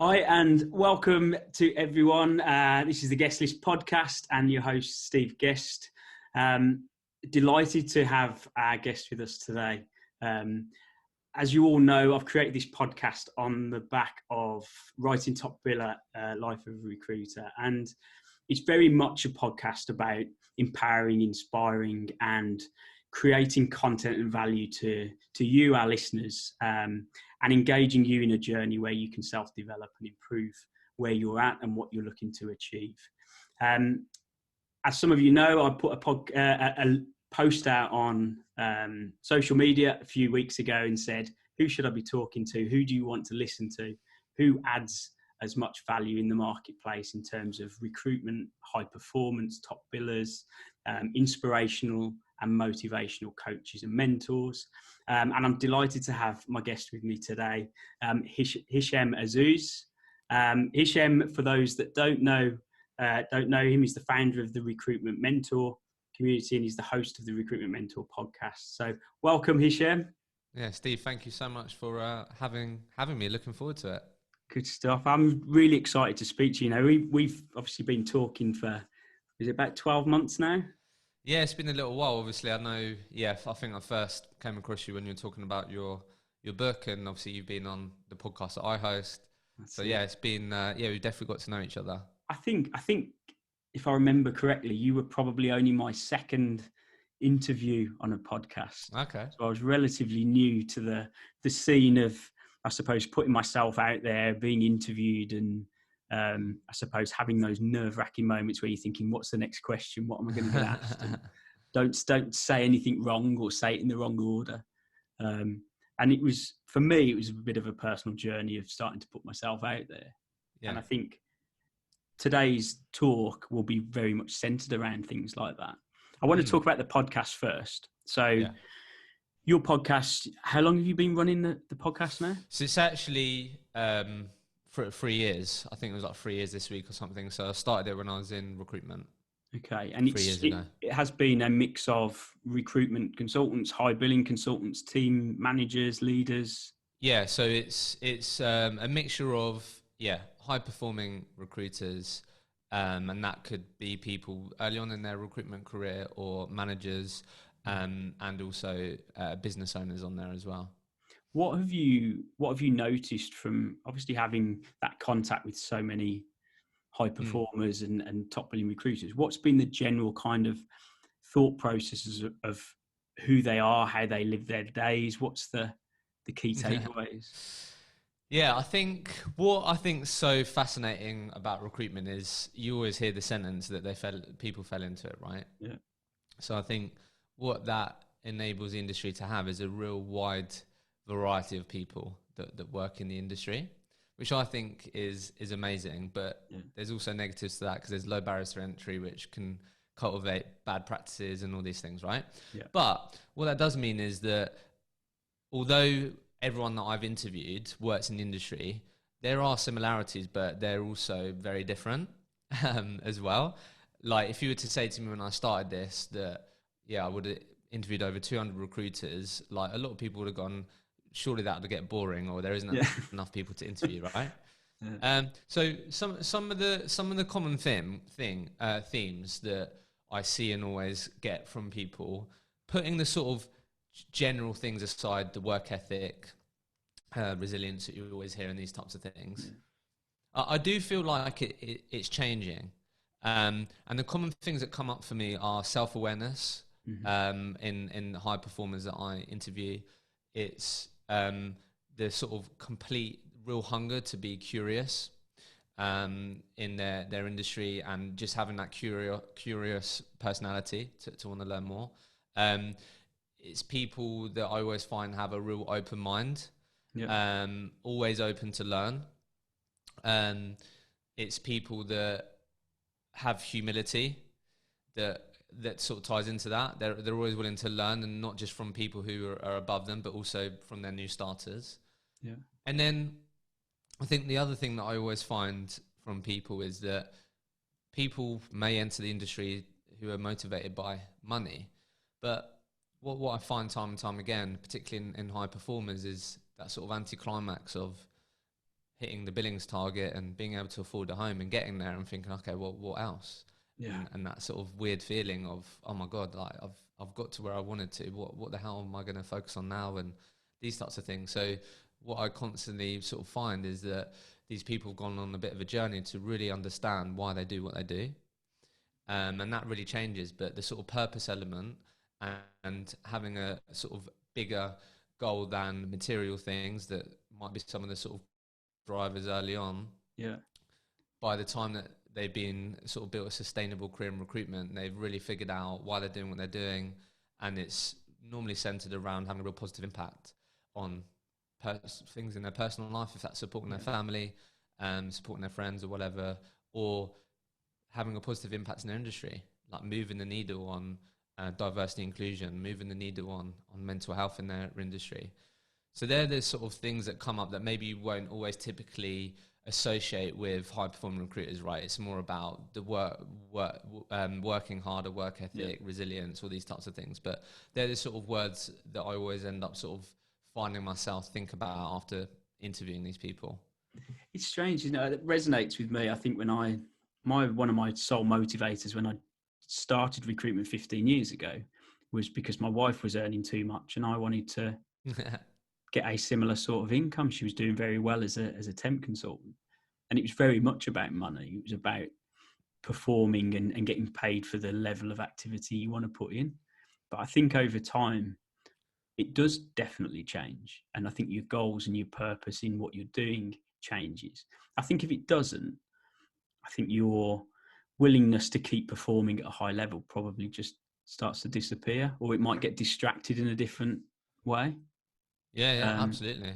Hi and welcome to everyone. This is the Guest List podcast and your host, Steve Guest. Delighted to have our guest with us today. As you all know, I've created this podcast on the back of writing Top Biller, Life of a Recruiter. And it's very much a podcast about empowering, inspiring and creating content and value to you, our listeners, and engaging you in a journey where you can self-develop and improve where you're at and what you're looking to achieve. As some of you know, I put a post out on social media a few weeks ago and said, who should I be talking to? Who do you want to listen to? Who adds as much value in the marketplace in terms of recruitment, high performance, top billers, inspirational and motivational coaches and mentors. And I'm delighted to have my guest with me today, Hishem Azzouz. Hishem, for those that don't know him, he's the founder of the Recruitment Mentor community and he's the host of the Recruitment Mentor podcast. So welcome, Hishem. Yeah, Steve, thank you so much for having me. Looking forward to it. Good stuff. I'm really excited to speak to you. Now, we've obviously been talking for, is it about 12 months now? Yeah, it's been a little while. Obviously, I know. Yeah, I think I first came across you when you were talking about your book, and obviously you've been on the podcast that I host. Yeah, it's been. We've definitely got to know each other. I think if I remember correctly, you were probably only my second interview on a podcast. Okay. So I was relatively new to the scene of, I suppose, putting myself out there, being interviewed, and I suppose having those nerve-wracking moments where you're thinking, what's the next question? What am I going to get asked? And don't say anything wrong or say it in the wrong order. And it was, for me, it was a bit of a personal journey of starting to put myself out there. Yeah. And I think today's talk will be very much centered around things like that. I want to talk about the podcast first. So your podcast, how long have you been running the podcast now? So it's actually for 3 years. I think it was like 3 years this week or something. So I started it when I was in recruitment. Okay. And 3 years ago. It has been a mix of recruitment consultants, high billing consultants, team managers, leaders. Yeah. So it's a mixture of, high performing recruiters. And that could be people early on in their recruitment career or managers, and also business owners on there as well. What have you noticed from obviously having that contact with so many high performers and top billing recruiters? What's been the general kind of thought processes of who they are, how they live their days? What's the key takeaways? Yeah, I think what I think's so fascinating about recruitment is you always hear the sentence that people fell into it, right? Yeah. So I think what that enables the industry to have is a real wide variety of people that work in the industry, which I think is amazing. But there's also negatives to that because there's low barriers to entry, which can cultivate bad practices and all these things, right? Yeah. But what that does mean is that although everyone that I've interviewed works in the industry, there are similarities, but they're also very different as well. Like if you were to say to me when I started this that, I would have interviewed over 200 recruiters, like a lot of people would have gone, surely that would get boring, or there isn't enough people to interview, right? Yeah. So some of the common themes that I see and always get from people, putting the sort of general things aside, the work ethic, resilience that you always hear in these types of things, I do feel like it's changing. And the common things that come up for me are self-awareness. In high performers that I interview. It's the sort of complete real hunger to be curious in their industry, and just having that curious personality to want to learn more. It's people that I always find have a real open mind, always open to learn. It's people that have humility, that sort of ties into that. They're always willing to learn, and not just from people who are above them, but also from their new starters. Yeah. And then I think the other thing that I always find from people is that people may enter the industry who are motivated by money, but what I find time and time again, particularly in high performers, is that sort of anticlimax of hitting the billings target and being able to afford a home and getting there and thinking, okay, well, what else? Yeah. And that sort of weird feeling of, oh my God, like I've got to where I wanted to. What the hell am I going to focus on now? And these types of things. So what I constantly sort of find is that these people have gone on a bit of a journey to really understand why they do what they do. And that really changes. But the sort of purpose element and having a sort of bigger goal than material things that might be some of the sort of drivers early on. Yeah. By the time that they've been sort of built a sustainable career in recruitment, they've really figured out why they're doing what they're doing. And it's normally centered around having a real positive impact on things in their personal life, if that's supporting their family, supporting their friends or whatever, or having a positive impact in their industry, like moving the needle on diversity inclusion, moving the needle on mental health in their industry. So they're the sort of things that come up that maybe you won't always typically associate with high-performing recruiters, right? It's more about the working harder, work ethic, resilience, all these types of things. But they're the sort of words that I always end up sort of finding myself think about after interviewing these people. It's strange, it resonates with me. I think when one of my sole motivators when I started recruitment 15 years ago was because my wife was earning too much and I wanted to get a similar sort of income. She was doing very well as a temp consultant. And it was very much about money. It was about performing and getting paid for the level of activity you want to put in. But I think over time, it does definitely change. And I think your goals and your purpose in what you're doing changes. I think if it doesn't, I think your willingness to keep performing at a high level probably just starts to disappear, or it might get distracted in a different way. Yeah, absolutely.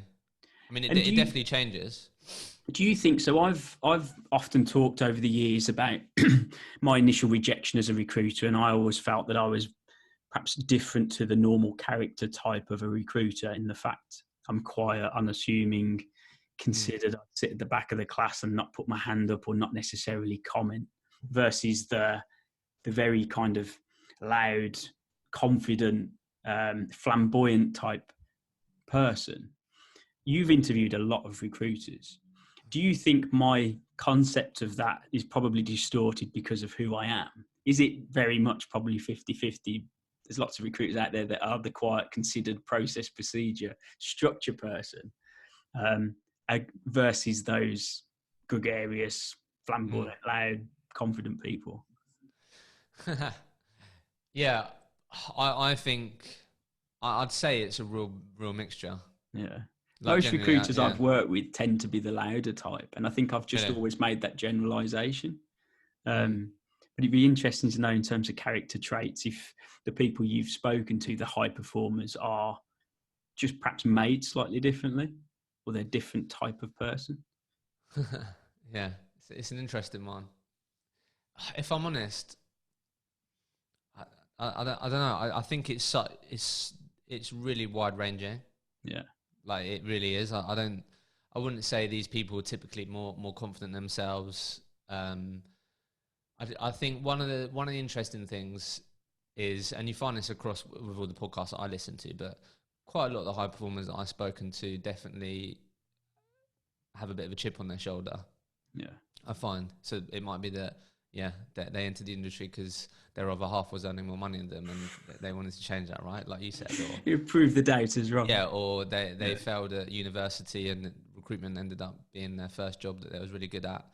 I mean, it definitely changes. Do you think so? I've often talked over the years about my initial rejection as a recruiter, and I always felt that I was perhaps different to the normal character type of a recruiter in the fact I'm quiet, unassuming, considered. I'd sit at the back of the class and not put my hand up or not necessarily comment, versus the very kind of loud, confident, flamboyant type person. You've interviewed a lot of recruiters. Do you think my concept of that is probably distorted because of who I am? Is it very much probably 50-50? There's lots of recruiters out there that are the quiet, considered process, procedure, structure person, versus those gregarious, flamboyant, loud, confident people. Yeah, I think I'd say it's a real mixture. Yeah. Like most recruiters I've worked with tend to be the louder type, and I think I've just always made that generalization. But it'd be interesting to know in terms of character traits if the people you've spoken to, the high performers, are just perhaps made slightly differently, or they're a different type of person. Yeah, it's an interesting one. If I'm honest, I don't know. I think it's really wide ranging. Yeah. Like it really is. I wouldn't say these people are typically more confident themselves. I think one of the interesting things is, and you find this across with all the podcasts that I listen to, but quite a lot of the high performers that I've spoken to definitely have a bit of a chip on their shoulder. Yeah, I find. So it might be that they entered the industry because their other half was earning more money than them, and they wanted to change that, right? Like you said, or you prove the doubters wrong. Yeah, or they failed at university and recruitment ended up being their first job that they was really good at.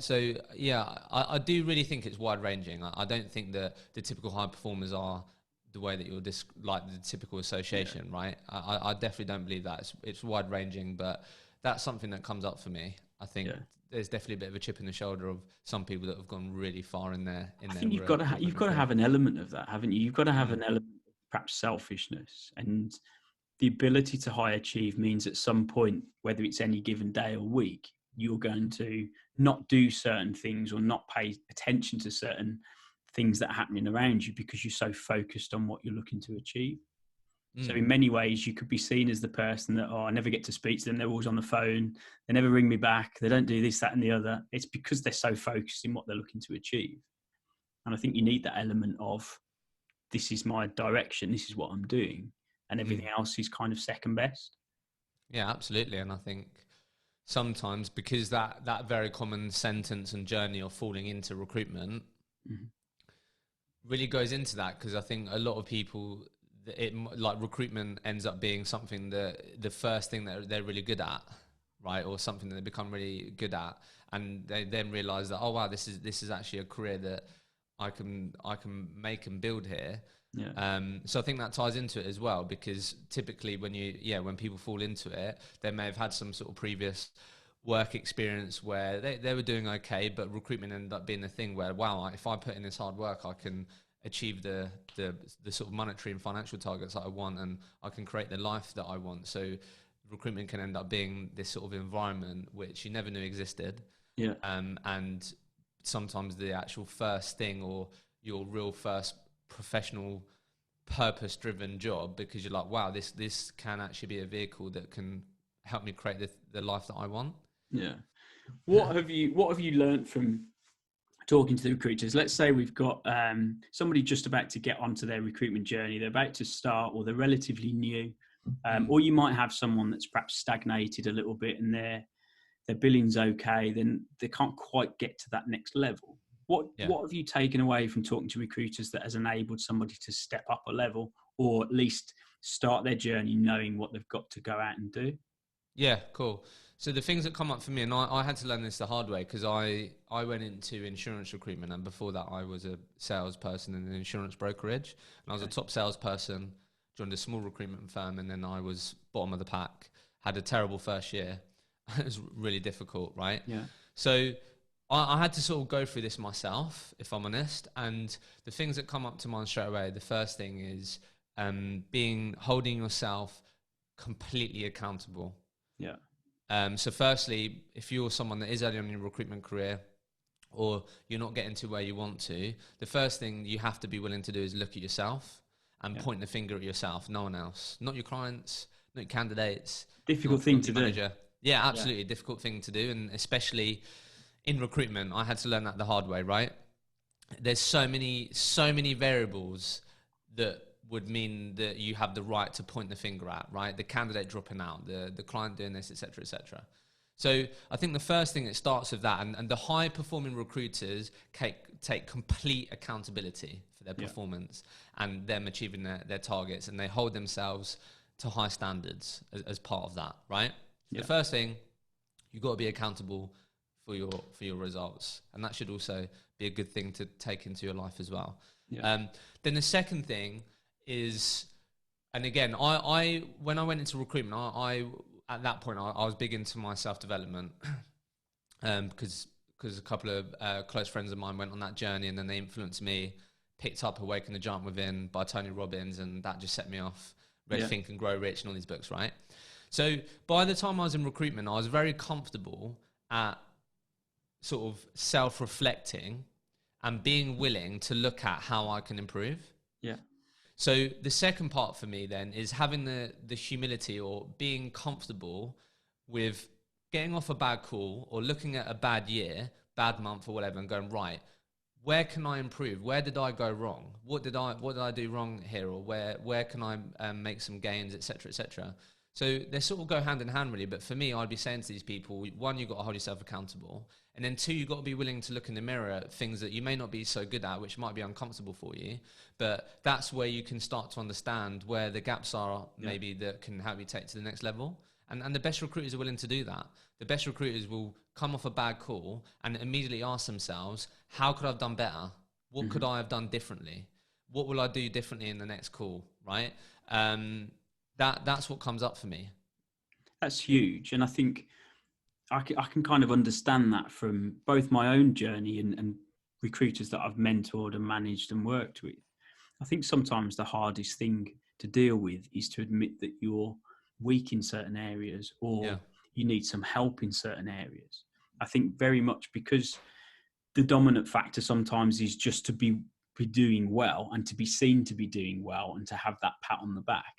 So I do really think it's wide ranging. I don't think that the typical high performers are the way that you're like the typical association, right? I definitely don't believe that. It's wide ranging, but that's something that comes up for me. I think there's definitely a bit of a chip in the shoulder of some people that have gone really far in their. I think you've got to have an element of that, haven't you? You've got to have an element of perhaps selfishness, and the ability to high achieve means at some point, whether it's any given day or week, you're going to not do certain things or not pay attention to certain things that are happening around you because you're so focused on what you're looking to achieve. So in many ways, you could be seen as the person that, I never get to speak to them. They're always on the phone. They never ring me back. They don't do this, that, and the other. It's because they're so focused in what they're looking to achieve. And I think you need that element of, this is my direction. This is what I'm doing. And everything else is kind of second best. Yeah, absolutely. And I think sometimes, because that very common sentence and journey of falling into recruitment really goes into that, because I think a lot of people, like recruitment ends up being something that the first thing that they're really good at, right? Or something that they become really good at, and they then realize that, oh wow, this is actually a career that I can make and build here. Yeah. So I think that ties into it as well, because typically when people fall into it, they may have had some sort of previous work experience where they were doing okay, but recruitment ended up being the thing where, wow, if I put in this hard work, I can achieve the sort of monetary and financial targets that I want, and I can create the life that I want. So recruitment can end up being this sort of environment which you never knew existed. Yeah. And sometimes the actual first thing, or your real first professional purpose-driven job, because you're like, wow, this can actually be a vehicle that can help me create the life that I want. Yeah. What have you learned from talking to the recruiters? Let's say we've got somebody just about to get onto their recruitment journey. They're about to start, or they're relatively new, or you might have someone that's perhaps stagnated a little bit and their billing's okay, then they can't quite get to that next level. What have you taken away from talking to recruiters that has enabled somebody to step up a level, or at least start their journey knowing what they've got to go out and do? Yeah, cool. So the things that come up for me, and I had to learn this the hard way, because I went into insurance recruitment, and before that I was a salesperson in an insurance brokerage, and I was a top salesperson, joined a small recruitment firm, and then I was bottom of the pack, had a terrible first year. It was really difficult, right? Yeah. So I had to sort of go through this myself, if I'm honest, and the things that come up to mind straight away, the first thing is holding yourself completely accountable. Yeah. So firstly, if you're someone that is early on in your recruitment career, or you're not getting to where you want to, the first thing you have to be willing to do is look at yourself and point the finger at yourself, no one else, not your clients, not your candidates. Difficult thing to do. Yeah, absolutely. Difficult thing to do. And especially in recruitment, I had to learn that the hard way, right? There's so many variables that would mean that you have the right to point the finger at, right? The candidate dropping out, the client doing this, et cetera, et cetera. So I think the first thing, it starts with that, and the high performing recruiters take complete accountability for their performance and them achieving their targets, and they hold themselves to high standards as part of that, right? So the first thing, you've got to be accountable for your results, and that should also be a good thing to take into your life as well. Yeah. Then the second thing is, and again, I when I went into recruitment, I at that point I was big into my self-development, because a couple of close friends of mine went on that journey, and then they influenced me. Picked up Awaken the Giant Within by Tony Robbins, and that just set me off. Read Think and Grow Rich and all these books, right? So by the time I was in recruitment, I was very comfortable at sort of self-reflecting and being willing to look at how I can improve. Yeah. So the second part for me then is having the humility, or being comfortable with getting off a bad call, or looking at a bad year, bad month or whatever, and going, right, where can I improve? Where did I go wrong? What did I do wrong here? Or where can I make some gains, et cetera, et cetera. So they sort of go hand in hand, really. But for me, I'd be saying to these people, one, you've got to hold yourself accountable. And then two, you've got to be willing to look in the mirror at things that you may not be so good at, which might be uncomfortable for you. But that's where you can start to understand where the gaps are, maybe, that can help you take to the next level. And the best recruiters are willing to do that. The best recruiters will come off a bad call and immediately ask themselves, how could I have done better? What could I have done differently? What will I do differently in the next call, right? That's what comes up for me. That's huge. And I think I can kind of understand that from both my own journey and recruiters that I've mentored and managed and worked with. I think sometimes the hardest thing to deal with is to admit that you're weak in certain areas, or you need some help in certain areas. I think very much because the dominant factor sometimes is just to be doing well, and to be seen to be doing well, and to have that pat on the back.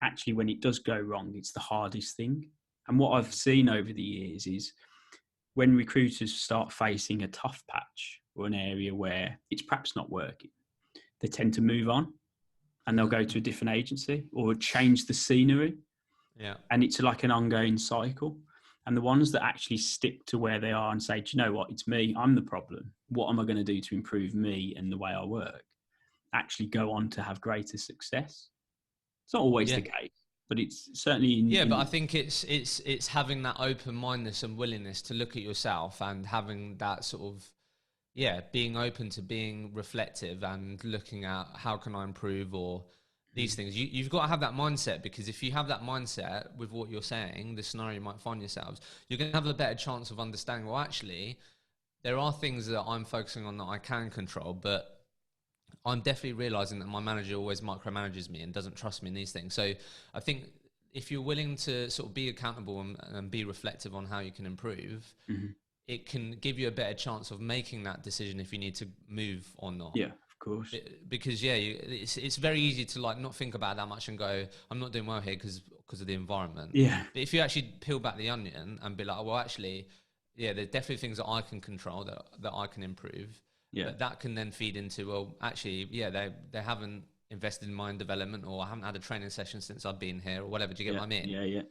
Actually, when it does go wrong, it's the hardest thing. And what I've seen over the years is when recruiters start facing a tough patch, or an area where it's perhaps not working, they tend to move on, and they'll go to a different agency or change the scenery. Yeah. And it's like an ongoing cycle. And the ones that actually stick to where they are and say, do you know what, it's me, I'm the problem. What am I going to do to improve me and the way I work? Actually go on to have greater success. It's not always the case, but it's certainly but I think it's having that open-mindedness and willingness to look at yourself and having that sort of, being open to being reflective and looking at how can I improve or these things. You've got to have that mindset, because if you have that mindset with what you're saying, the scenario you might find yourselves, you're going to have a better chance of understanding, well, actually, there are things that I'm focusing on that I can control, but I'm definitely realizing that my manager always micromanages me and doesn't trust me in these things. So I think if you're willing to sort of be accountable and be reflective on how you can improve, it can give you a better chance of making that decision if you need to move or not. Yeah, of course. Because it's very easy to like not think about that much and go, I'm not doing well here because of the environment. Yeah. But if you actually peel back the onion and be like, oh, well, actually, there's definitely things that I can control that I can improve. Yeah. But that can then feed into, well, actually, they haven't invested in my development, or I haven't had a training session since I've been here, or whatever. Do you get what I mean?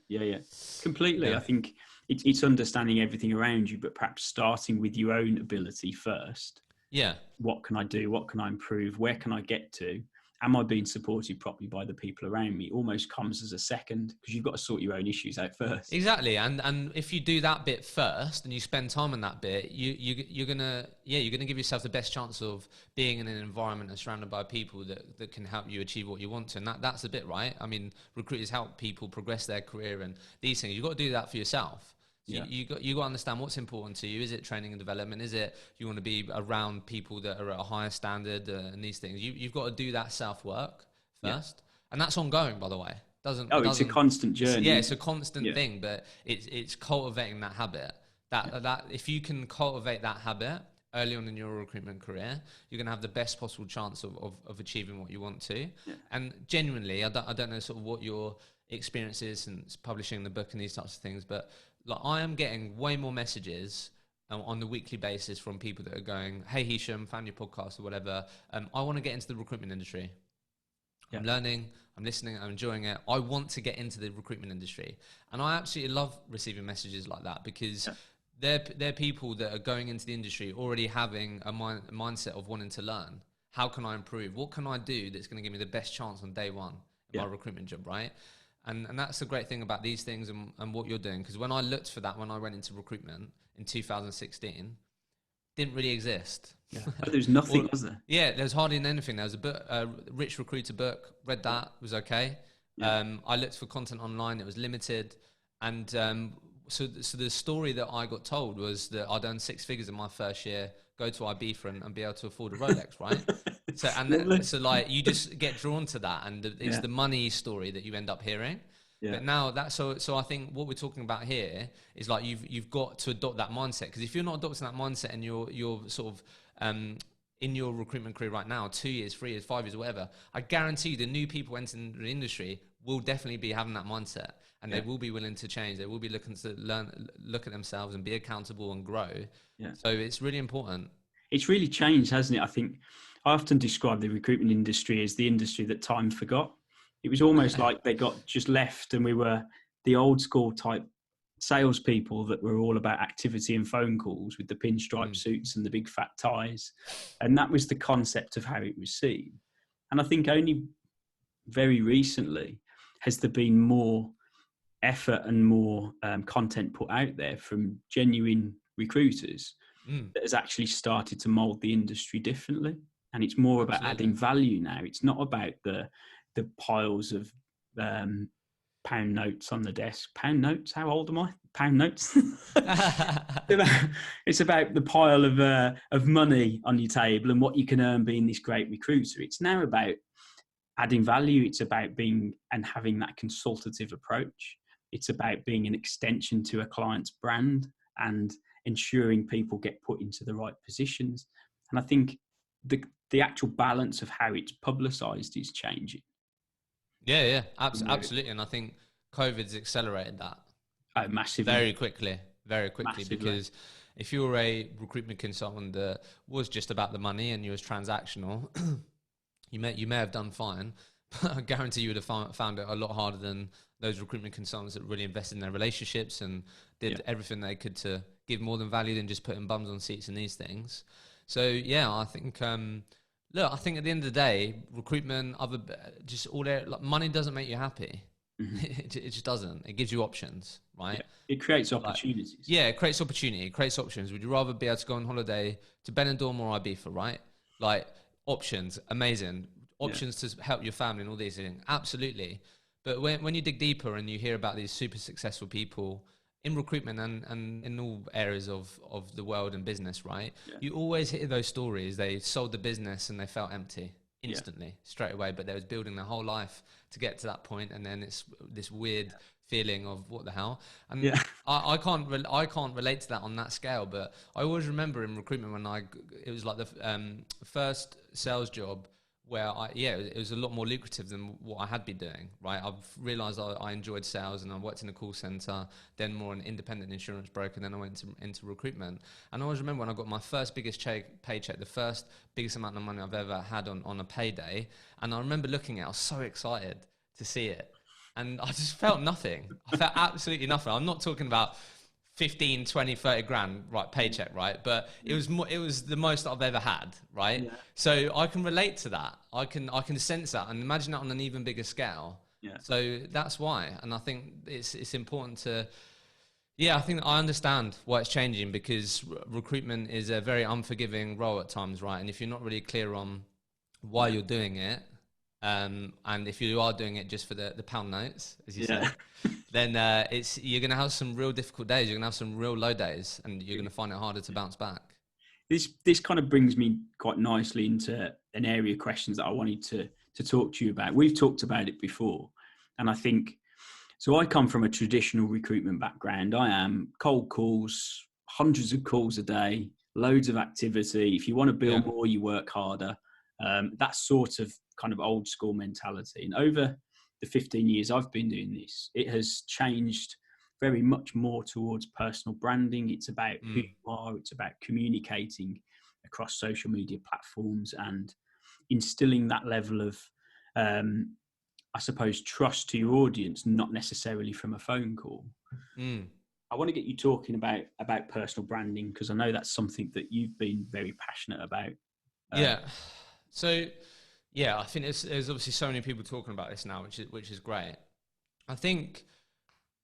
Yeah. Completely. I think it's understanding everything around you, but perhaps starting with your own ability first. Yeah. What can I do? What can I improve? Where can I get to? Am I being supported properly by the people around me? Almost comes as a second, because you've got to sort your own issues out first. Exactly. And if you do that bit first and you spend time on that bit, you're gonna give yourself the best chance of being in an environment and surrounded by people that can help you achieve what you want to. And that's the bit, right? I mean, recruiters help people progress their career and these things. You've got to do that for yourself. So you got to understand what's important to you. Is it training and development? Is it you want to be around people that are at a higher standard and these things? You've got to do that self-work first. And that's ongoing, by the way. It's a constant journey. It's a constant thing, but it's cultivating that habit. That if you can cultivate that habit early on in your recruitment career, you're going to have the best possible chance of achieving what you want to. Yeah. And genuinely, I don't know sort of what your experience is since publishing the book and these types of things, but like I am getting way more messages on the weekly basis from people that are going, hey Hishem, found your podcast or whatever. I want to get into the recruitment industry. I'm learning, I'm listening, I'm enjoying it. I want to get into the recruitment industry. And I absolutely love receiving messages like that, because they're people that are going into the industry already having a mindset of wanting to learn. How can I improve? What can I do that's going to give me the best chance on day one in my recruitment job, right? And that's the great thing about these things and what you're doing. Because when I looked for that, when I went into recruitment in 2016, didn't really exist. Yeah. But there's nothing, was there? Yeah, there's hardly anything. There was a book, Rich Recruiter book, read that, was okay. Yeah. I looked for content online, it was limited. And so the story that I got told was that I'd earn 6 figures in my first year, go to Ibiza and be able to afford a Rolex, right? So like you just get drawn to that, and it's the money story that you end up hearing. Yeah. But now so I think what we're talking about here is like you've got to adopt that mindset, because if you're not adopting that mindset and you're sort of in your recruitment career right now, 2 years, 3 years, 5 years, whatever, I guarantee you the new people entering the industry will definitely be having that mindset, and they will be willing to change. They will be looking to look at themselves and be accountable and grow. Yeah. So it's really important. It's really changed, hasn't it? I think I often describe the recruitment industry as the industry that time forgot. It was almost like they got just left, and we were the old school type salespeople that were all about activity and phone calls with the pinstripe suits and the big fat ties. And that was the concept of how it was seen. And I think only very recently has there been more effort and more content put out there from genuine recruiters that has actually started to mold the industry differently. And it's more about adding value now. It's not about the piles of pound notes on the desk. Pound notes? How old am I? Pound notes? It's about the pile of money on your table and what you can earn being this great recruiter. It's now about adding value. It's about being and having that consultative approach. It's about being an extension to a client's brand and ensuring people get put into the right positions. And I think the actual balance of how it's publicized is changing. Yeah, absolutely. And I think COVID's accelerated that. Massively. Very quickly, Massively. Because if you were a recruitment consultant that was just about the money and you was transactional, you may have done fine. I guarantee you would have found it a lot harder than those recruitment consultants that really invested in their relationships and did everything they could to give more than value than just putting bums on seats and these things. So yeah, I think look, I think at the end of the day, recruitment, just all that, like, money doesn't make you happy. It just doesn't. It gives you options, right? It creates opportunities. It creates opportunity. It creates options. Would you rather be able to go on holiday to Benidorm or Ibiza, right? Like, options, amazing. Options to help your family and all these things, absolutely. But when you dig deeper and you hear about these super successful people in recruitment and in all areas of the world and business, right? You always hear those stories. They sold the business and they felt empty instantly, straight away, but they was building their whole life to get to that point, and then it's this weird feeling of what the hell. And I can't relate to that on that scale, but I always remember in recruitment when it was like the first sales job where it was a lot more lucrative than what I had been doing, right? I've realized I enjoyed sales, and I worked in a call center, then more an independent insurance broker, and then I went into recruitment. And I always remember when I got my first biggest paycheck, the first biggest amount of money I've ever had on a payday. And I remember looking at it, I was so excited to see it. And I just felt nothing. I felt absolutely nothing. I'm not talking about 15, 20, 30 grand, right, paycheck, right? But it was the most I've ever had, right? Yeah. So I can relate to that. I can sense that and imagine that on an even bigger scale. Yeah. So that's why. And I think it's important to, I think I understand why it's changing, because recruitment is a very unforgiving role at times, right? And if you're not really clear on why you're doing it, and if you are doing it just for the pound notes, as you said, then you're going to have some real difficult days. You're going to have some real low days, and you're going to find it harder to bounce back. This kind of brings me quite nicely into an area of questions that I wanted to talk to you about. We've talked about it before, and I think, so I come from a traditional recruitment background. I am cold calls, hundreds of calls a day, loads of activity. If you want to bill more, you work harder. That sort of kind of old school mentality. And over the 15 years I've been doing this, it has changed very much more towards personal branding. It's about who you are. It's about communicating across social media platforms and instilling that level of, I suppose, trust to your audience, not necessarily from a phone call. I want to get you talking about personal branding, because I know that's something that you've been very passionate about. So, I think there's obviously so many people talking about this now, which is great. I think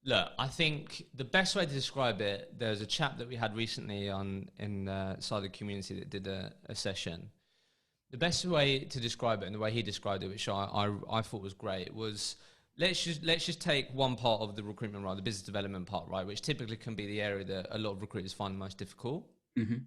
the best way to describe it, there's a chap that we had recently inside the community that did a session. The best way to describe it, and the way he described it, which I thought was great, was let's just take one part of the recruitment, right, the business development part, right, which typically can be the area that a lot of recruiters find the most difficult. Mm-hmm.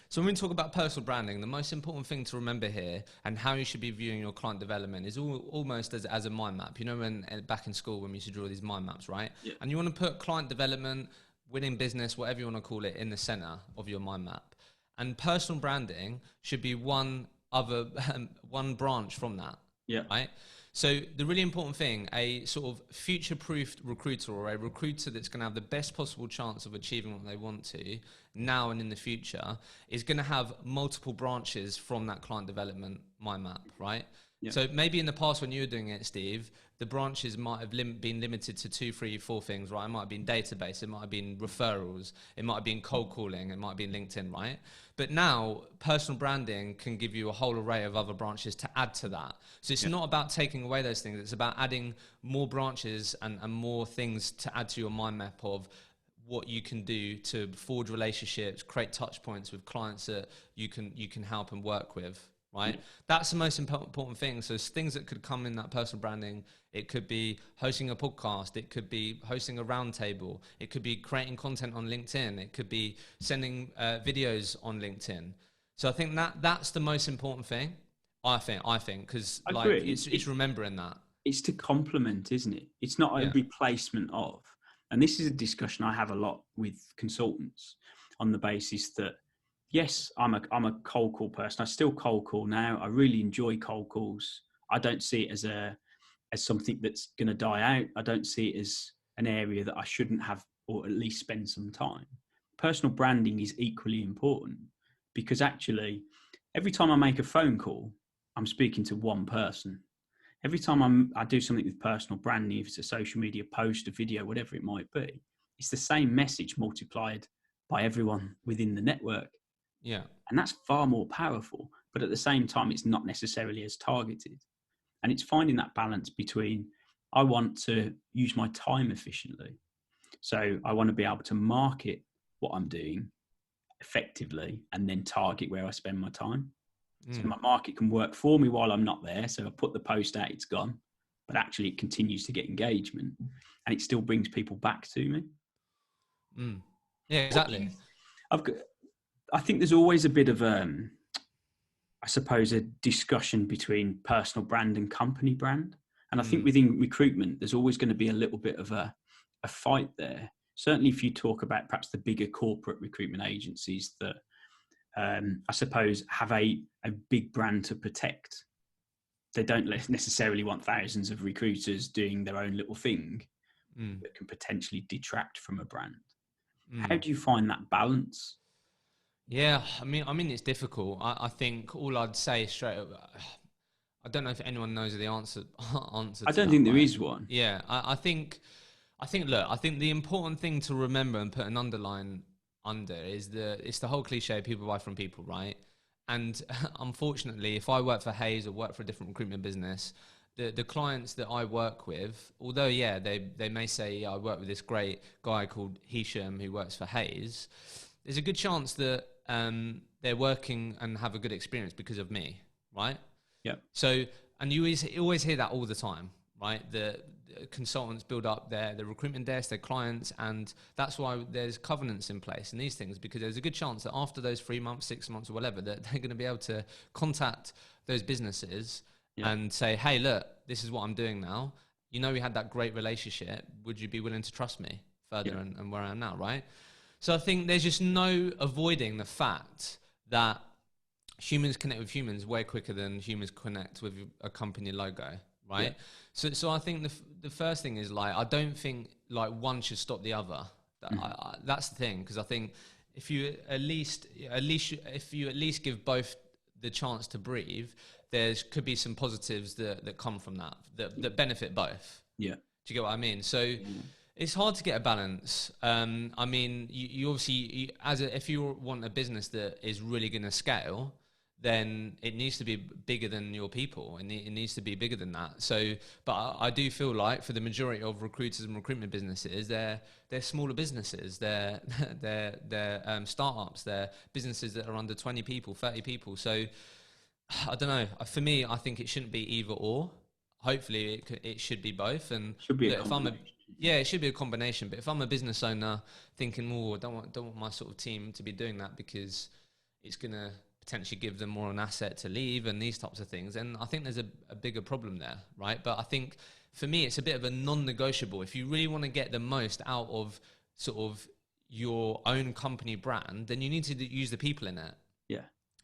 So when we talk about personal branding, the most important thing to remember here, and how you should be viewing your client development, is almost as a mind map. You know, when back in school when we used to draw these mind maps, right? Yeah. And you want to put client development, winning business, whatever you want to call it, in the center of your mind map. And personal branding should be one branch from that. Yeah. Right. So the really important thing, a sort of future-proofed recruiter, or a recruiter that's going to have the best possible chance of achieving what they want to now and in the future, is going to have multiple branches from that client development mind map, right? Yeah. So maybe in the past when you were doing it, Steve, the branches might have been limited to 2, 3, 4 things, right? It might have been database, it might have been referrals, it might have been cold calling, it might have been LinkedIn, right? But now personal branding can give you a whole array of other branches to add to that. So it's not about taking away those things, it's about adding more branches and more things to add to your mind map of what you can do to forge relationships, create touch points with clients that you can help and work with. Right? Yeah. That's the most important thing. So it's things that could come in that personal branding. It could be hosting a podcast. It could be hosting a roundtable. It could be creating content on LinkedIn. It could be sending videos on LinkedIn. So I think that's the most important thing. I think because like it's remembering that. It's to complement, isn't it? It's not a replacement of. And this is a discussion I have a lot with consultants, on the basis that, yes, I'm a cold call person. I still cold call now. I really enjoy cold calls. I don't see it as something that's going to die out. I don't see it as an area that I shouldn't have, or at least spend some time. Personal branding is equally important, because actually every time I make a phone call, I'm speaking to one person. every time I do something with personal branding, if it's a social media post, a video, whatever it might be, it's the same message multiplied by everyone within the network. Yeah. And that's far more powerful, but at the same time, it's not necessarily as targeted. And it's finding that balance between, I want to use my time efficiently. So I want to be able to market what I'm doing effectively and then target where I spend my time. So my market can work for me while I'm not there. So I put the post out, it's gone, but actually it continues to get engagement and it still brings people back to me. Yeah, exactly. I think there's always a bit of, I suppose, a discussion between personal brand and company brand. And I think within recruitment, there's always going to be a little bit of a fight there. Certainly if you talk about perhaps the bigger corporate recruitment agencies that I suppose have a big brand to protect. They don't necessarily want thousands of recruiters doing their own little thing that can potentially detract from a brand. How do you find that balance? Yeah, I mean, it's difficult. I think all I'd say straight up, I don't know if anyone knows the answer. I don't think there is one. Yeah, I think, look, I think the important thing to remember and put an underline under is it's the whole cliche, people buy from people, right? And unfortunately, if I work for Hayes or work for a different recruitment business, the clients that I work with, although, yeah, they may say, I work with this great guy called Hishem who works for Hayes, there's a good chance that they're working and have a good experience because of me, right? Yeah. So, and you always hear that all the time, right? The consultants build up the recruitment desk, their clients, and that's why there's covenants in place and these things, because there's a good chance that after those 3 months, 6 months or whatever, that they're going to be able to contact those businesses and say, hey, look, this is what I'm doing now. You know, we had that great relationship. Would you be willing to trust me further and where I am now, right? So I think there's just no avoiding the fact that humans connect with humans way quicker than humans connect with a company logo, right? Yeah. So I think the first thing is, like, I don't think like one should stop the other. That's the thing, because I think if you at least give both the chance to breathe, there could be some positives that come from that benefit both. Yeah. Do you get what I mean? So it's hard to get a balance. I mean, you obviously, if you want a business that is really going to scale, then it needs to be bigger than your people, and it needs to be bigger than that. So, but I do feel like for the majority of recruiters and recruitment businesses, they're smaller businesses, they're startups, they're businesses that are under 20 people, 30 people. So I don't know. For me, I think it shouldn't be either or. Hopefully it should be both. And should be it should be a combination. But if I'm a business owner thinking, oh, I don't want my sort of team to be doing that because it's going to potentially give them more an asset to leave and these types of things, and I think there's a bigger problem there, right? But I think for me, it's a bit of a non-negotiable. If you really want to get the most out of sort of your own company brand, then you need to use the people in it. Yeah.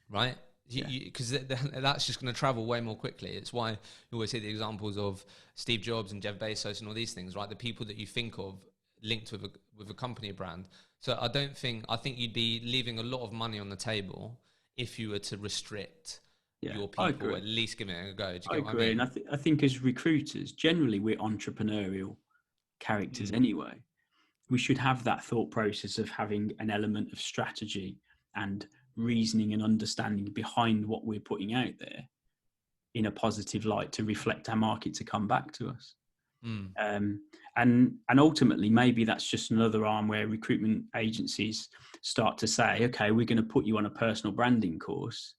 Right? Because that's just going to travel way more quickly. It's why you always hear the examples of Steve Jobs and Jeff Bezos and all these things, right? The people that you think of linked with a company brand. So I think you'd be leaving a lot of money on the table if you were to restrict your people, at least give it a go. Do you get what I mean? And I think as recruiters, generally we're entrepreneurial characters anyway. We should have that thought process of having an element of strategy and reasoning and understanding behind what we're putting out there in a positive light to reflect our market to come back to us. And ultimately, maybe that's just another arm where recruitment agencies start to say, okay, we're going to put you on a personal branding course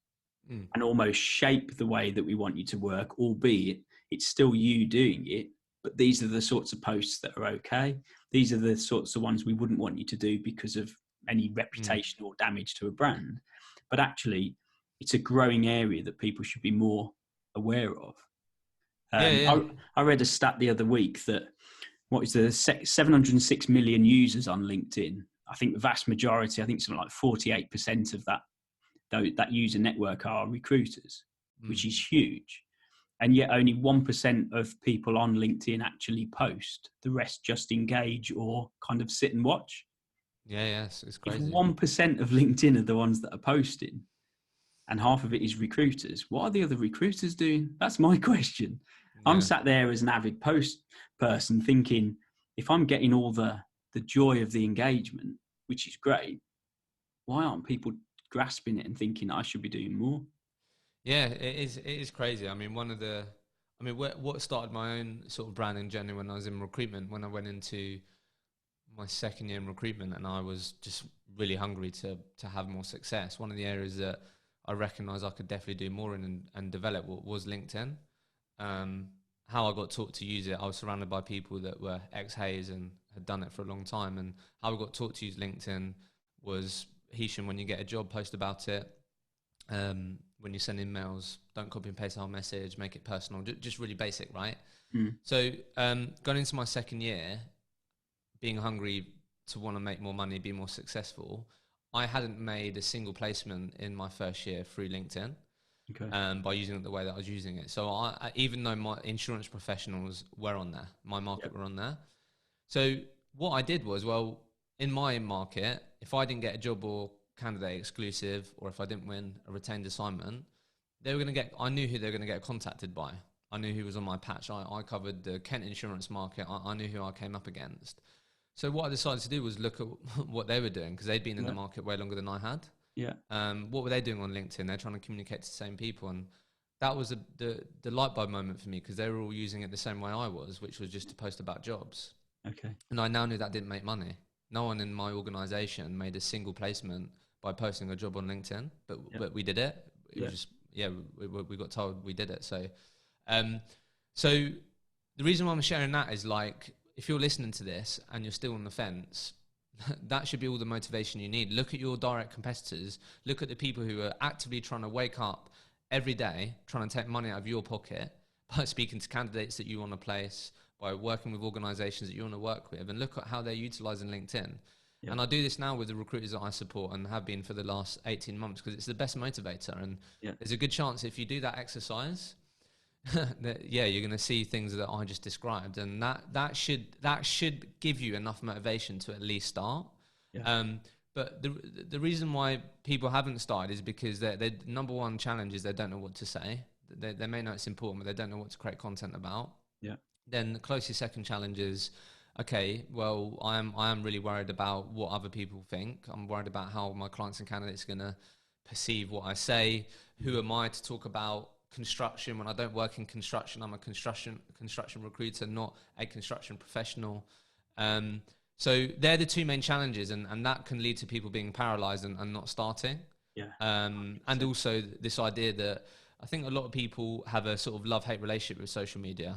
and almost shape the way that we want you to work, albeit it's still you doing it, but these are the sorts of posts that are okay. These are the sorts of ones we wouldn't want you to do because of any reputational damage to a brand. But actually, it's a growing area that people should be more aware of. I read a stat the other week that 706 million users on LinkedIn. I think the vast majority, I think something like 48% of that user network are recruiters, which is huge. And yet only 1% of people on LinkedIn actually post. The rest just engage or kind of sit and watch. Yeah, it's crazy. If 1% of LinkedIn are the ones that are posting and half of it is recruiters, what are the other recruiters doing? That's my question. I'm sat there as an avid post person thinking, if I'm getting all the joy of the engagement, which is great, why aren't people grasping it and thinking I should be doing more? Yeah, it is crazy. I mean, what started my own sort of branding journey when I was in recruitment, when I went into my second year in recruitment, and I was just really hungry to have more success. One of the areas that I recognized I could definitely do more in and develop was LinkedIn. How I got taught to use it, I was surrounded by people that were ex-Hayes and had done it for a long time. And how I got taught to use LinkedIn was, Hishem, when you get a job, post about it. When you send emails, don't copy and paste our message, make it personal, just really basic, right? So going into my second year, being hungry to want to make more money, be more successful, I hadn't made a single placement in my first year through LinkedIn. By using it the way that I was using it. So I even though my insurance professionals were on there, my market were on there. So what I did was, well, in my market, if I didn't get a job or candidate exclusive, or if I didn't win a retained assignment, I knew who they were going to get contacted by. I knew who was on my patch. I covered the Kent insurance market. I knew who I came up against. So what I decided to do was look at what they were doing, because they'd been in the market way longer than I had. What were they doing on LinkedIn? They're trying to communicate to the same people, and that was the light bulb moment for me, because they were all using it the same way I was, which was just to post about jobs. And I now knew that didn't make money. No one in my organization made a single placement by posting a job on LinkedIn, but we did it. It was just, we got told we did it. So, so the reason why I'm sharing that is, like, if you're listening to this and you're still on the fence, that should be all the motivation you need. Look at your direct competitors. Look at the people who are actively trying to wake up every day, trying to take money out of your pocket by speaking to candidates that you want to place, by working with organizations that you want to work with, and look at how they're utilizing LinkedIn. And I do this now with the recruiters that I support, and have been for the last 18 months, because it's the best motivator. And there's a good chance if you do that exercise, that, you're going to see things that I just described, and that should give you enough motivation to at least start. But the reason why people haven't started is because their number one challenge is they don't know what to say. They may know it's important, but they don't know what to create content about. Then the closest second challenge is, okay, well, I am really worried about what other people think. I'm worried about how my clients and candidates are going to perceive what I say. Who am I to talk about construction when I don't work in construction? I'm a construction recruiter, not a construction professional. So they're the two main challenges, and that can lead to people being paralyzed and not starting. And also this idea that I think a lot of people have a sort of love-hate relationship with social media.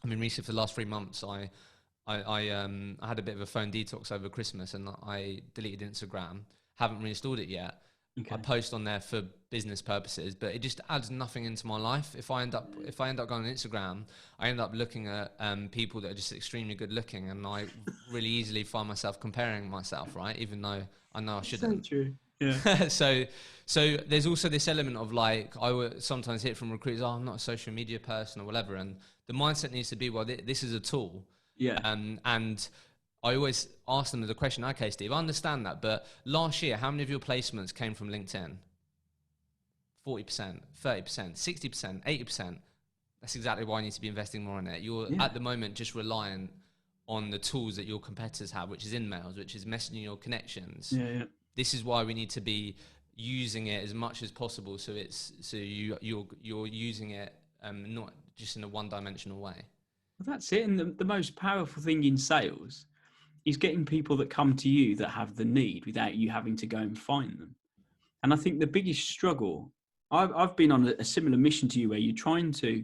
I mean, recently for the last 3 months, I had a bit of a phone detox over Christmas, and I deleted Instagram. Haven't reinstalled it yet. I post on there for business purposes, but it just adds nothing into my life. If I end up going on Instagram, I end up looking at people that are just extremely good looking, and I really easily find myself comparing myself, right? Even though I know I shouldn't. So true. So there's also this element of, like, I would sometimes hear from recruiters, I'm not a social media person or whatever, and the mindset needs to be, well, this is a tool. And I always ask them the question, okay, Steve, I understand that, but last year, how many of your placements came from LinkedIn? 40%, 30%, 60%, 80%. That's exactly why I need to be investing more in it. You're at the moment just reliant on the tools that your competitors have, which is InMails, which is messaging your connections. This is why we need to be using it as much as possible, so you're using it not just in a one-dimensional way. Well, that's it. And the most powerful thing in sales is getting people that come to you that have the need without you having to go and find them. And I think the biggest struggle, I've been on a similar mission to you, where you're trying to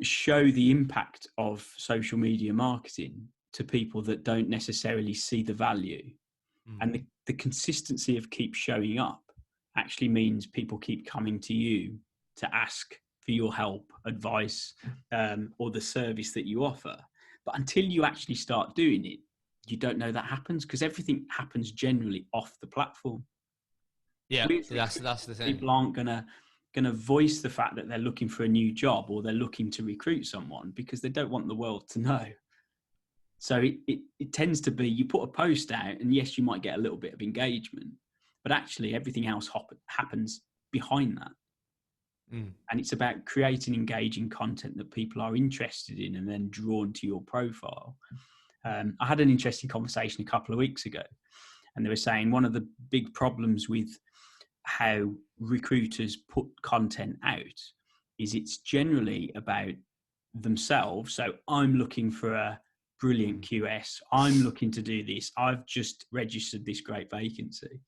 show the impact of social media marketing to people that don't necessarily see the value. And the consistency of keep showing up actually means people keep coming to you to ask for your help, advice, or the service that you offer. But until you actually start doing it, you don't know that happens, because everything happens generally off the platform. That's the thing. People aren't gonna voice the fact that they're looking for a new job, or they're looking to recruit someone, because they don't want the world to know. So it tends to be, you put a post out, and yes, you might get a little bit of engagement, but actually everything else happens behind that. And it's about creating engaging content that people are interested in and then drawn to your profile. I had an interesting conversation a couple of weeks ago, and they were saying one of the big problems with how recruiters put content out is it's generally about themselves. So I'm looking for a brilliant QS. I'm looking to do this. I've just registered this great vacancy.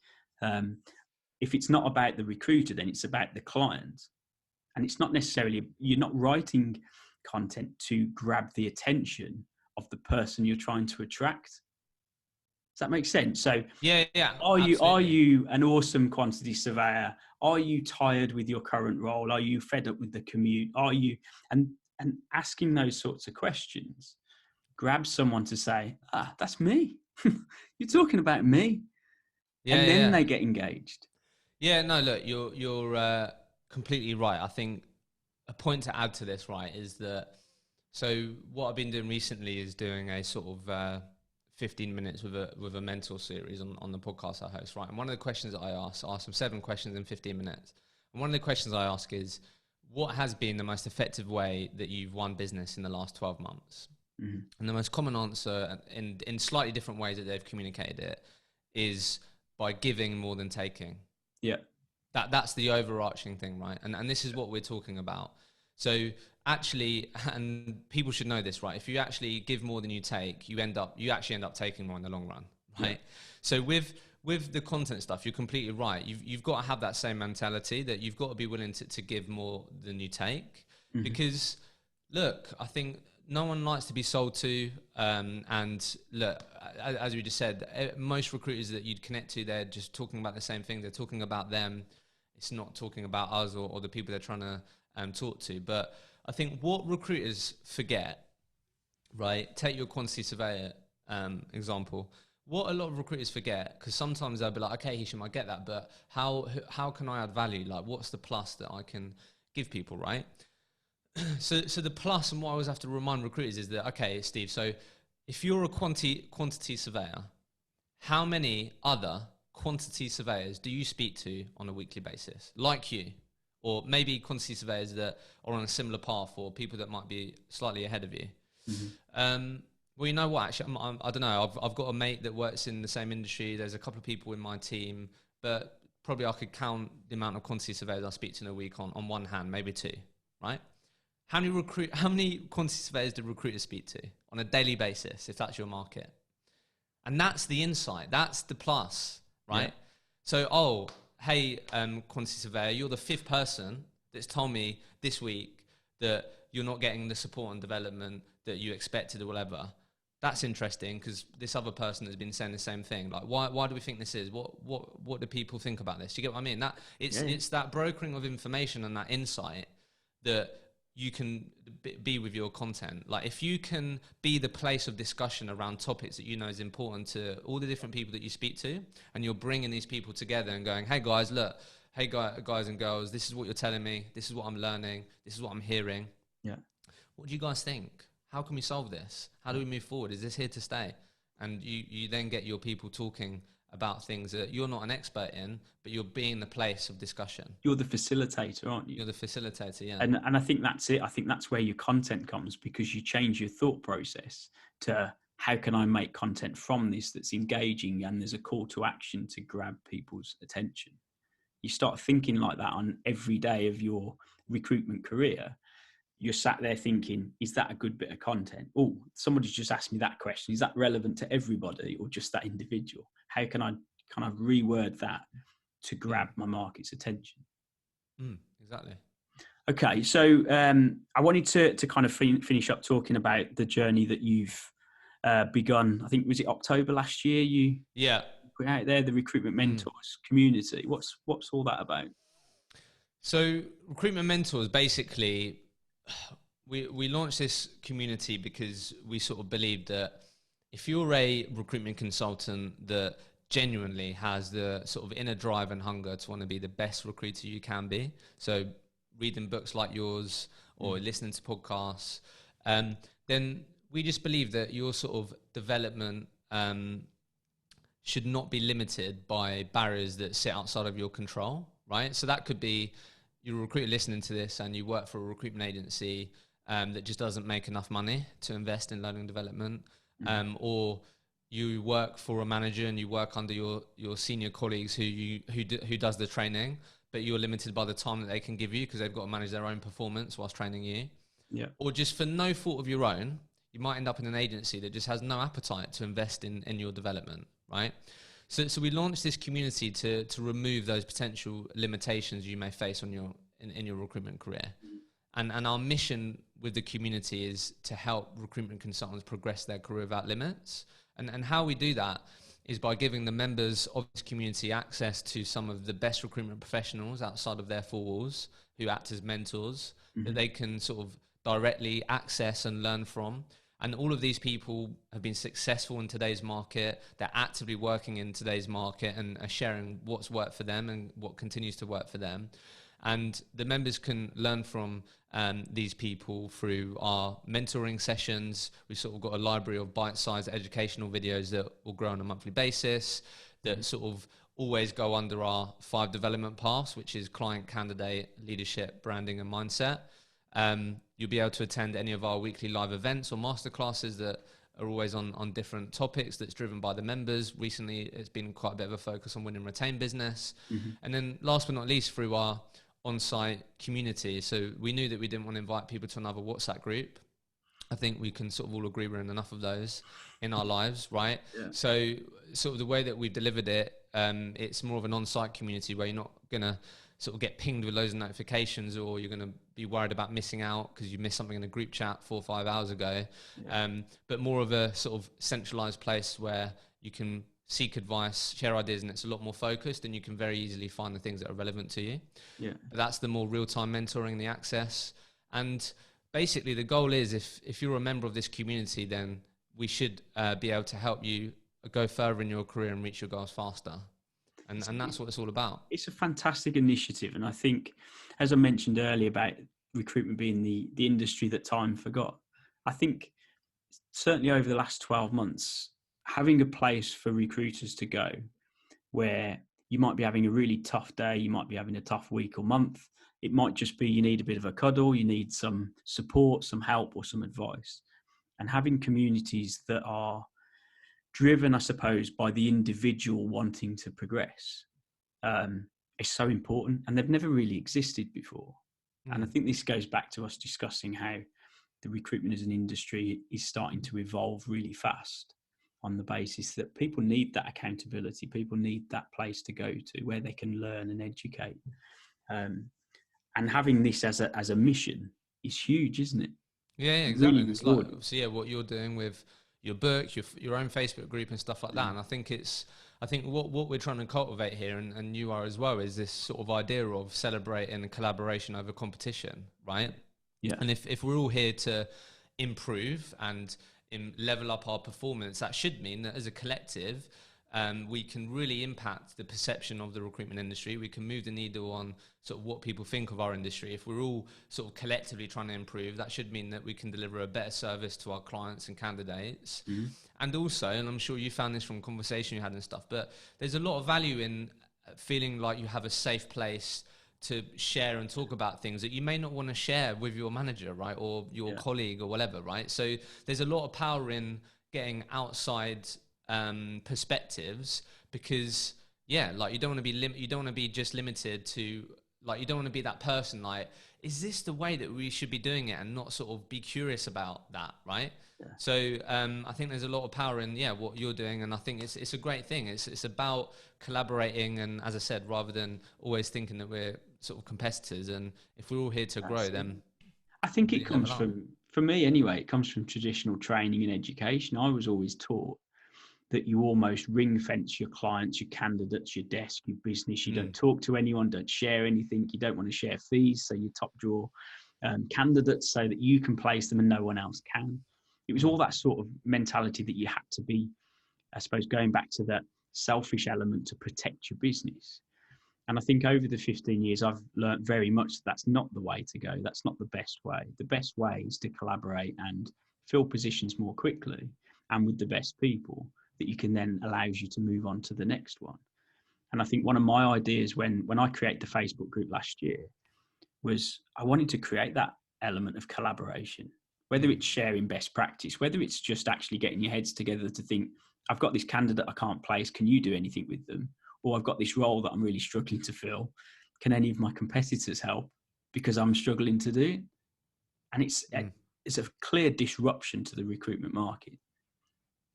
If it's not about the recruiter, then it's about the client. And it's not necessarily, you're not writing content to grab the attention of the person you're trying to attract. Does that make sense? So yeah, are you an awesome quantity surveyor? Are you tired with your current role? Are you fed up with the commute? Are you, and asking those sorts of questions grab someone to say, that's me. You're talking about me. And then they get engaged. Yeah, no, look, you're completely right. I think a point to add to this, right, is that, so what I've been doing recently is doing a sort of 15 minutes with a mentor series on the podcast I host, right? And one of the questions that I ask them 7 questions in 15 minutes. And one of the questions I ask is, what has been the most effective way that you've won business in the last 12 months? Mm-hmm. And the most common answer, in slightly different ways that they've communicated it, is by giving more than taking. Yeah. That's the overarching thing, right? And this is what we're talking about. So actually, and people should know this, right? If you actually give more than you take, you actually end up taking more in the long run, right? Yeah. So with the content stuff, you're completely right. You've got to have that same mentality that you've got to be willing to give more than you take. Mm-hmm. Because look, I think no one likes to be sold to. And look, as we just said, most recruiters that you'd connect to, they're just talking about the same thing. They're talking about them. It's not talking about us or the people they're trying to talk to. But I think what recruiters forget, right? Take your quantity surveyor example. What a lot of recruiters forget, because sometimes they'll be like, okay, Hishem, I get that, but how can I add value? Like, what's the plus that I can give people, right? So the plus, and what I always have to remind recruiters is that, okay, Steve, so if you're a quantity surveyor, how many other quantity surveyors do you speak to on a weekly basis, like you? Or maybe quantity surveyors that are on a similar path, or people that might be slightly ahead of you. Mm-hmm. Well, you know what, actually, I don't know. I've got a mate that works in the same industry. There's a couple of people in my team, but probably I could count the amount of quantity surveyors I speak to in a week on one hand, maybe 2, right? How many quantity surveyors do recruiters speak to on a daily basis, if that's your market? And that's the insight. That's the plus, right? Yeah. So, hey, quantity surveyor, you're the 5th person that's told me this week that you're not getting the support and development that you expected or whatever. That's interesting, because this other person has been saying the same thing. Like, why do we think this is? What do people think about this? Do you get what I mean? It's that brokering of information and that insight that you can be with your content. Like, if you can be the place of discussion around topics that you know is important to all the different people that you speak to, and you're bringing these people together and going, hey guys, look, hey guys and girls, this is what you're telling me, this is what I'm learning, this is what I'm hearing. Yeah. What do you guys think? How can we solve this? How do we move forward? Is this here to stay? And you then get your people talking about things that you're not an expert in, but you're being the place of discussion. You're the facilitator, aren't you? You're the facilitator, yeah. And I think that's it. I think that's where your content comes, because you change your thought process to, how can I make content from this that's engaging, and there's a call to action to grab people's attention. You start thinking like that on every day of your recruitment career. You're sat there thinking, is that a good bit of content? Oh, somebody's just asked me that question. Is that relevant to everybody or just that individual? How can I kind of reword that to grab my market's attention? Exactly. Okay, so I wanted to kind of finish up talking about the journey that you've begun. I think, was it October last year? You put out there the Recruitment Mentors community. What's all that about? So Recruitment Mentors, basically, we launched this community because we sort of believed that if you're a recruitment consultant that genuinely has the sort of inner drive and hunger to want to be the best recruiter you can be, so reading books like yours or listening to podcasts, then we just believe that your sort of development should not be limited by barriers that sit outside of your control, right? So that could be you're a recruiter listening to this and you work for a recruitment agency that just doesn't make enough money to invest in learning and development, or you work for a manager and you work under your senior colleagues who does the training, but you're limited by the time that they can give you because they've got to manage their own performance whilst training you. Yeah. Or just for no fault of your own, you might end up in an agency that just has no appetite to invest in your development, right? So we launched this community to remove those potential limitations you may face on in your recruitment career. And our mission with the community is to help recruitment consultants progress their career without limits. And how we do that is by giving the members of this community access to some of the best recruitment professionals outside of their four walls who act as mentors that they can sort of directly access and learn from. And all of these people have been successful in today's market. They're actively working in today's market and are sharing what's worked for them and what continues to work for them. And the members can learn from these people through our mentoring sessions. We've sort of got a library of bite-sized educational videos that will grow on a monthly basis that sort of always go under our 5 development paths, which is client, candidate, leadership, branding, and mindset. You'll be able to attend any of our weekly live events or masterclasses that are always on different topics that's driven by the members. Recently, it's been quite a bit of a focus on win and retain business. And then last but not least, through our on-site community. So we knew that we didn't want to invite people to another WhatsApp group. I think we can sort of all agree we're in enough of those in our lives, right? Yeah. So sort of the way that we've delivered it, it's more of an on-site community where you're not going to sort of get pinged with loads of notifications, or you're going to be worried about missing out because you missed something in a group chat 4 or 5 hours ago. But more of a sort of centralized place where you can seek advice, share ideas, and it's a lot more focused, and you can very easily find the things that are relevant to you. Yeah. But that's the more real-time mentoring, the access. And basically the goal is if you're a member of this community, then we should be able to help you go further in your career and reach your goals faster. And that's what it's all about. It's a fantastic initiative. And I think, as I mentioned earlier about recruitment being the industry that time forgot, I think certainly over the last 12 months, having a place for recruiters to go where you might be having a really tough day, you might be having a tough week or month. It might just be you need a bit of a cuddle, you need some support, some help, or some advice. And having communities that are driven, I suppose, by the individual wanting to progress is so important. And they've never really existed before. And I think this goes back to us discussing how the recruitment as an industry is starting to evolve really fast on the basis that people need that accountability. People need that place to go to where they can learn and educate. And having this as a mission is huge, isn't it? Yeah, exactly. Really, it's like, so what you're doing with your book, your own Facebook group and stuff like that. And I think what we're trying to cultivate here, and you are as well, is this sort of idea of celebrating collaboration over competition, right? Yeah. And if we're all here to improve and level up our performance, that should mean that as a collective, we can really impact the perception of the recruitment industry. We can move the needle on sort of what people think of our industry. If we're all sort of collectively trying to improve, that should mean that we can deliver a better service to our clients and candidates. And also, and I'm sure you found this from conversation you had and stuff, but there's a lot of value in feeling like you have a safe place to share and talk about things that you may not want to share with your manager, right? Or your colleague or whatever, right? So there's a lot of power in getting outside perspectives, because like you don't want to be just limited to, like, you don't want to be that person like, is this the way that we should be doing it, and not sort of be curious about that, right? So I think there's a lot of power in what you're doing, and I think it's a great thing. It's about collaborating, and as I said, rather than always thinking that we're sort of competitors, and if we're all here to grow, then I think it comes from, for me anyway, it comes from traditional training and education. I was always taught that you almost ring fence your clients, your candidates, your desk, your business. You don't talk to anyone, don't share anything. You don't want to share fees, so you top drawer candidates so that you can place them and no one else can. It was all that sort of mentality that you had to be, I suppose, going back to that selfish element to protect your business. And I think over the 15 years, I've learned very much that's not the way to go. That's not the best way. The best way is to collaborate and fill positions more quickly and with the best people that you can then allows you to move on to the next one. And I think one of my ideas when I created the Facebook group last year was I wanted to create that element of collaboration, whether it's sharing best practice, whether it's just actually getting your heads together to think, I've got this candidate I can't place, can you do anything with them? Or I've got this role that I'm really struggling to fill, can any of my competitors help? Because I'm struggling to do it. And it's a clear disruption to the recruitment market,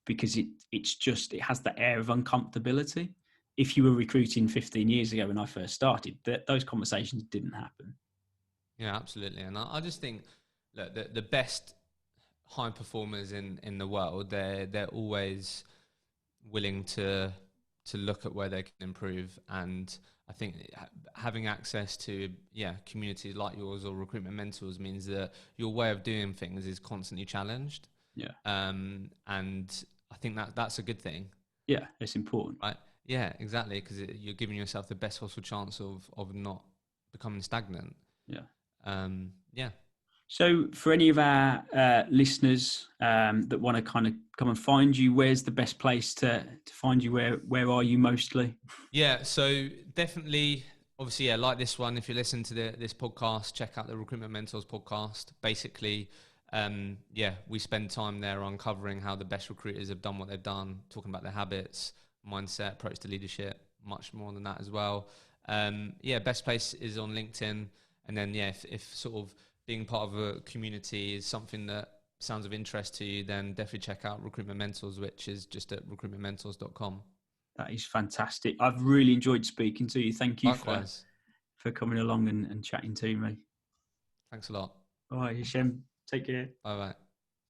because it has that air of uncomfortability. If you were recruiting 15 years ago when I first started, those conversations didn't happen. Yeah, absolutely. And I just think, look, the best high performers in the world, they're always willing to look at where they can improve. And I think having access to communities like yours or Recruitment Mentors means that your way of doing things is constantly challenged. Yeah. And I think that's a good thing. Yeah, it's important. Right. Yeah, exactly. Because you're giving yourself the best possible chance of not becoming stagnant. Yeah. Yeah. So for any of our listeners that want to kind of come and find you, where's the best place to find you? Where are you mostly? Yeah, so definitely, obviously, like this one, if you listen to this podcast, check out the Recruitment Mentors podcast. Basically, we spend time there uncovering how the best recruiters have done what they've done, talking about their habits, mindset, approach to leadership, much more than that as well. Best place is on LinkedIn. And then, if sort of being part of a community is something that sounds of interest to you, then definitely check out Recruitment Mentors, which is just at recruitmentmentors.com. That is fantastic. I've really enjoyed speaking to you. Thank you for coming along and chatting to me. Thanks a lot. All right, Hishem, take care. Bye-bye.